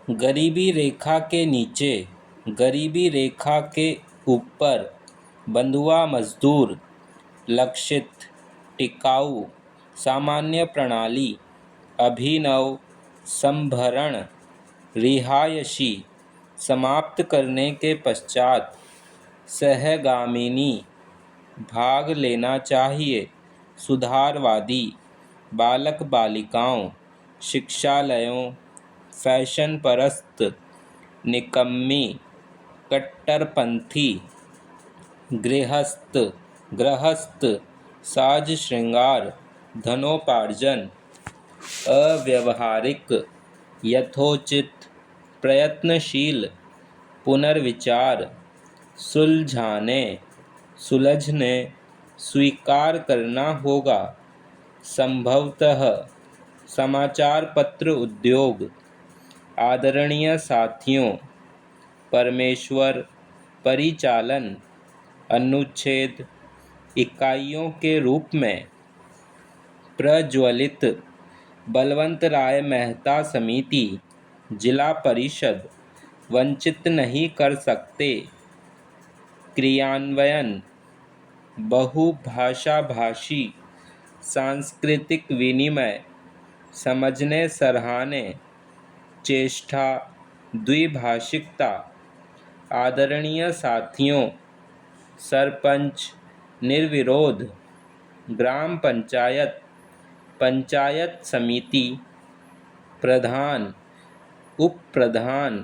गरीबी रेखा के नीचे, गरीबी रेखा के ऊपर, बंधुआ मजदूर, लक्षित, टिकाऊ, सामान्य प्रणाली, अभिनव, संभरण, रिहायशी समाप्त करने के पश्चात सहगामिनी भाग लेना चाहिए। सुधारवादी, बालक बालिकाओं, शिक्षालयों, फैशन परस्त, निकम्मी, कट्टरपंथी, गृहस्थ, गृहस्थ, साज श्रृंगार, धनोपार्जन, अव्यवहारिक, यथोचित, प्रयत्नशील, पुनर्विचार, सुलझाने, सुलझने, स्वीकार करना होगा। संभवतः समाचार पत्र उद्योग। आदरणीय साथियों, परमेश्वर परिचालन अनुच्छेद इकाइयों के रूप में प्रज्वलित बलवंत राय मेहता समिति जिला परिषद वंचित नहीं कर सकते। क्रियान्वयन बहुभाषाभाषी सांस्कृतिक विनिमय समझने सराहने चेष्टा द्विभाषिकता। आदरणीय साथियों, सरपंच निर्विरोध, ग्राम पंचायत, पंचायत समिति, प्रधान, उप प्रधान,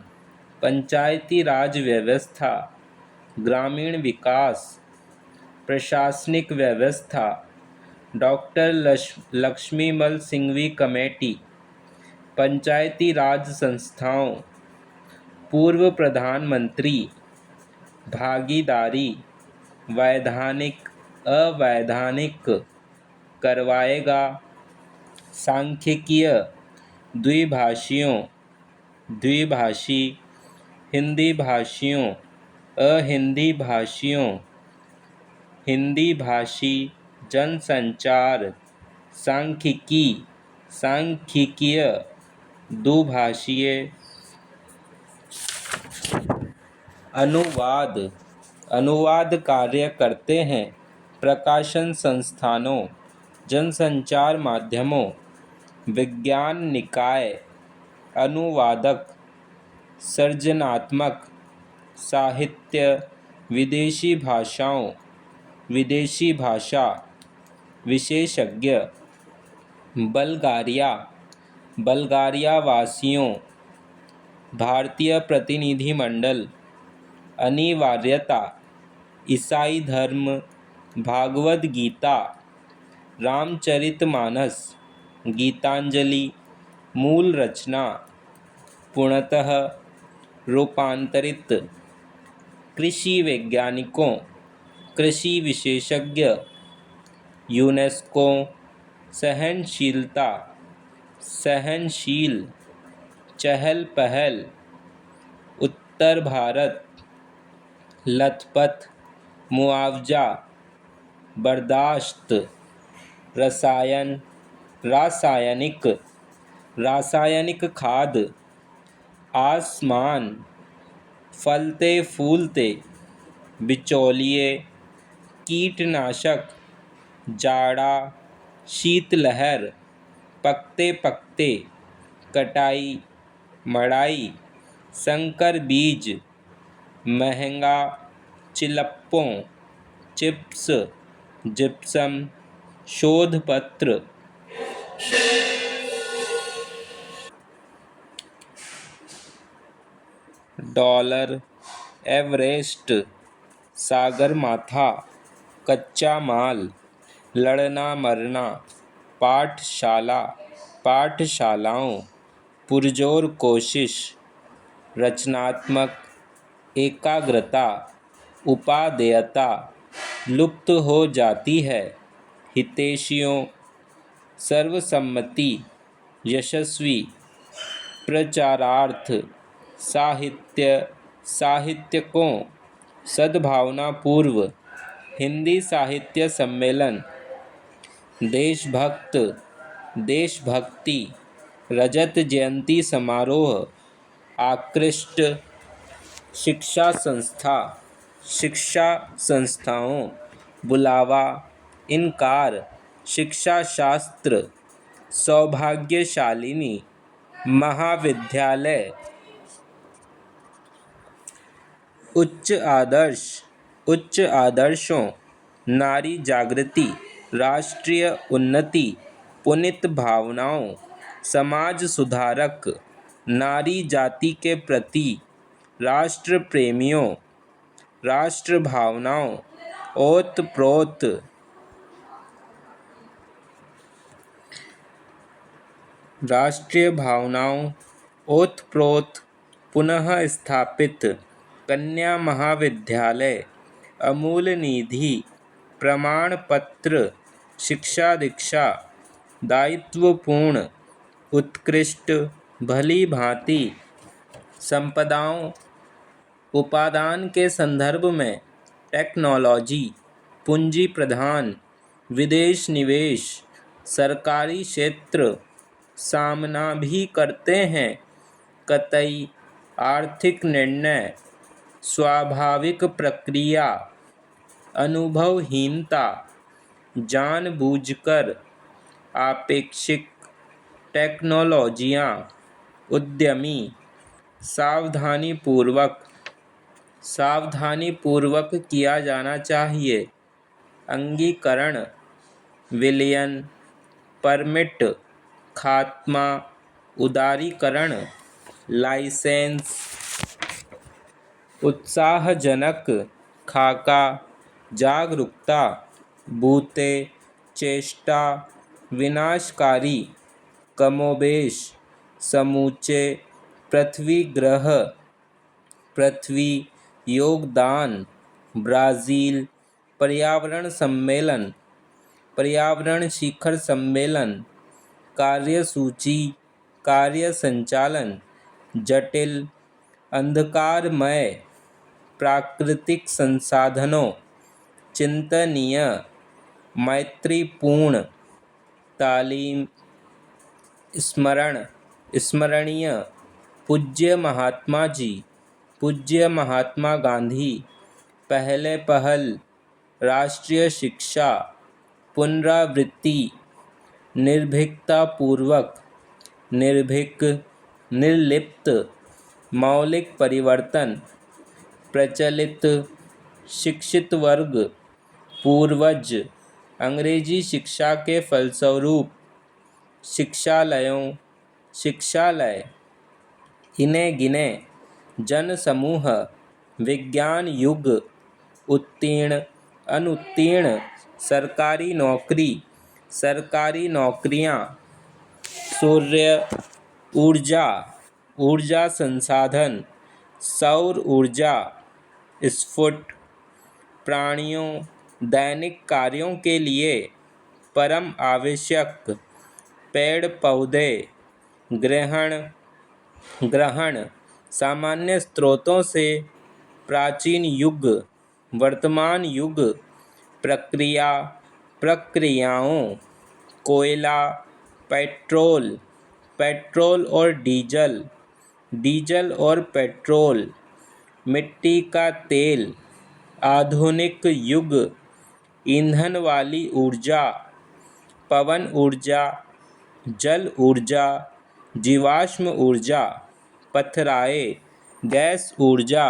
पंचायती राज व्यवस्था, ग्रामीण विकास, प्रशासनिक व्यवस्था, डॉक्टर लक्ष्मीमल सिंघवी कमेटी, पंचायती राज संस्थाओं, पूर्व प्रधानमंत्री, भागीदारी, वैधानिक अवैधानिक करवाएगा। सांख्यिकीय द्विभाषियों, द्विभाषी, हिंदी भाषियों, अहिंदी भाषियों, हिंदी भाषी, जनसंचार, सांख्यिकी, सांख्यिकीय, दुभाषीय, अनुवाद, अनुवाद कार्य करते हैं। प्रकाशन संस्थानों, जनसंचार माध्यमों, विज्ञान निकाय, अनुवादक, सृजनात्मक, साहित्य, विदेशी भाषाओं, विदेशी भाषा, विशेषज्ञ, बल्गारिया, बल्गारिया वासियों, भारतीय प्रतिनिधिमंडल, अनिवार्यता, ईसाई धर्म, भागवत गीता, रामचरितमानस, गीतांजलि, मूल रचना, पूर्णतः रूपांतरित, कृषि वैज्ञानिकों, कृषि विशेषज्ञ, यूनेस्को, सहनशीलता, सहनशील, चहल पहल, उत्तर भारत, लथपथ, मुआवजा, बर्दाश्त, रसायन, रासायनिक, रासायनिक खाद, आसमान, फलते फूलते, बिचौलिए, कीटनाशक, जाड़ा, शीतलहर, पकते पकते, कटाई, मड़ाई, संकर बीज, महंगा, चिलप्पों, चिप्स, जिप्सम, शोध पत्र, डॉलर, एवरेस्ट, सागरमाथा, कच्चा माल, लड़ना मरना, पाठशाला, पाठशालाओं, पुरजोर कोशिश, रचनात्मक, एकाग्रता, उपादेयता, लुप्त हो जाती है। हितैषियों, सर्वसम्मति, यशस्वी, प्रचारार्थ, साहित्य, साहित्यकों, सद्भावनापूर्व, हिंदी साहित्य सम्मेलन, देशभक्त, देशभक्ति, रजत जयंती समारोह, आकृष्ट, शिक्षा संस्था, शिक्षा संस्थाओं, बुलावा, इनकार, शिक्षा शास्त्र, सौभाग्यशालिनी, महाविद्यालय, उच्च आदर्श, उच्च आदर्शों, नारी जागृति, राष्ट्रीय उन्नति, पुनीत भावनाओं, समाज सुधारक, नारी जाति के प्रति, राष्ट्र प्रेमियों, राष्ट्र भावनाओं, ओत प्रोत, राष्ट्रीय भावनाओं, ओत प्रोत, पुनः स्थापित, कन्या महाविद्यालय, अमूल निधि, प्रमाण पत्र, शिक्षा दीक्षा, दायित्वपूर्ण, उत्कृष्ट, भली भांति, संपदाओं, उपादान के संदर्भ में, टेक्नोलॉजी, पूंजी प्रधान, विदेश निवेश, सरकारी क्षेत्र, सामना भी करते हैं, कतई, आर्थिक निर्णय, स्वाभाविक प्रक्रिया, अनुभवहीनता, जानबूझकर, आपेक्षिक, टेक्नोलॉजियाँ, उद्यमी, सावधानीपूर्वक, सावधानीपूर्वक किया जाना चाहिए, अंगीकरण, विलयन, परमिट, खात्मा, उदारीकरण, लाइसेंस, उत्साहजनक, खाका, जागरूकता, बूते, चेष्टा, विनाशकारी, कमोबेश, समूचे, पृथ्वी ग्रह, पृथ्वी, योगदान, ब्राज़ील, पर्यावरण सम्मेलन, पर्यावरण शिखर सम्मेलन, कार्यसूची, कार्य संचालन, जटिल, अंधकारमय, प्राकृतिक संसाधनों, चिंतनीय, मैत्रीपूर्ण, तालीम, स्मरण, स्मरणीय, पूज्य महात्मा जी, पूज्य महात्मा गांधी, पहले पहल, राष्ट्रीय शिक्षा, पुनरावृत्ति, निर्भीकतापूर्वक, निर्भीक, निर्लिप्त, मौलिक परिवर्तन, प्रचलित, शिक्षित वर्ग, पूर्वज, अंग्रेजी शिक्षा के फलस्वरूप, शिक्षालयों, शिक्षालय, इन्हें गिने, जन समूह, विज्ञान युग, उत्तीर्ण, अनुत्तीर्ण, सरकारी नौकरी, सरकारी नौकरियां, सूर्य, ऊर्जा, ऊर्जा संसाधन, सौर ऊर्जा, स्फुट, प्राणियों, दैनिक कार्यों के लिए परम आवश्यक, पेड़ पौधे, ग्रहण, ग्रहण, सामान्य स्रोतों से, प्राचीन युग, वर्तमान युग, प्रक्रिया, प्रक्रियाओं, कोयला, पेट्रोल, पेट्रोल और डीजल, डीजल और पेट्रोल, मिट्टी का तेल, आधुनिक युग, ईंधन वाली ऊर्जा, पवन ऊर्जा, जल ऊर्जा, जीवाश्म ऊर्जा, पथराए, गैस ऊर्जा,